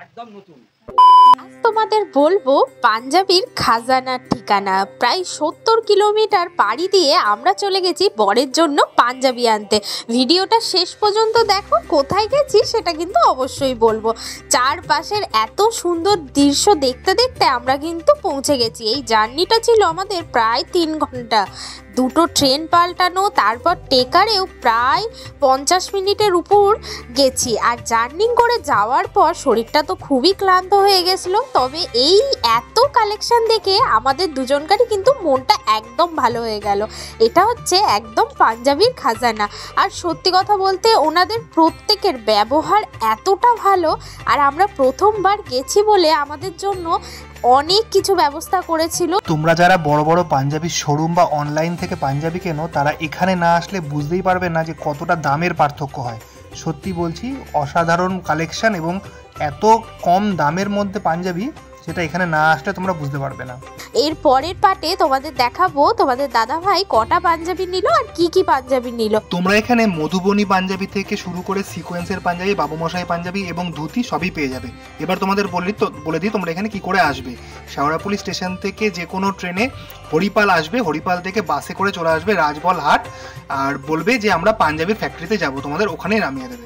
একদম নতুন। আজ তোমাদের বলবো পাঞ্জাবির খাজানার ঠিকানা। প্রায় 70 কিলোমিটার পাড়ি দিয়ে আমরা চলে গেছি বরের জন্য পাঞ্জাবি আনতে। ভিডিওটা শেষ পর্যন্ত দেখো, কোথায় গেছি সেটা কিন্তু অবশ্যই বলবো। চারপাশের এত সুন্দর দৃশ্য দেখতে দেখতে আমরা কিন্তু পৌঁছে গেছি। এই জার্নিটা ছিল আমাদের প্রায় 3 ঘন্টা। দুটো ট্রেন পাল্টানো, তারপর টেকারেও প্রায় 50 মিনিটের উপর গেছি। আর জার্নি করে যাওয়ার পর শরীরটা তো খুবই ক্লান্ত হয়ে গেছিলো। তবে এই এত কালেকশন দেখে আমাদের দুজনকারই কিন্তু মনটা একদম ভালো হয়ে গেল। এটা হচ্ছে একদম পাঞ্জাবির খাজানা। আর সত্যি কথা বলতে ওনাদের প্রত্যেকের ব্যবহার এতটা ভালো। আর আমরা প্রথমবার গেছি বলে আমাদের জন্য অনেক কিছু ব্যবস্থা করেছিল। তোমরা যারা বড় বড় পাঞ্জাবির শোরুম বা অনলাইন থেকে পাঞ্জাবি কেনো, তারা এখানে না আসলে বুঝতেই পারবে না যে কতটা দামের পার্থক্য হয়। সত্যি বলছি, অসাধারণ কালেকশন এবং এত কম দামের মধ্যে পাঞ্জাবি, সেটা এখানে না আসলে তোমরা বুঝতে পারবে না। এর পরের পার্টে তোমাদের দেখাবো তোমাদের দাদা ভাই কটা পাঞ্জাবি নিল আর কি কি পাঞ্জাবি নিল। তোমরা এখানে মধুবনী পাঞ্জাবি থেকে শুরু করে সিকোয়েন্সের পাঞ্জাবি, বাবুমশাই পাঞ্জাবি এবং ধুতি সবই পেয়ে যাবে। এবার তোমাদের বলে দিই তোমরা এখানে কি করে আসবে। শেওড়াফুলি স্টেশন থেকে যে কোনো ট্রেনে হরিপাল আসবে, হরিপাল থেকে বাসে করে চলে আসবে রাজবল হাট, আর বলবে যে আমরা পাঞ্জাবির ফ্যাক্টরিতে যাব, তোমাদের ওখানেই নামিয়ে দেবে।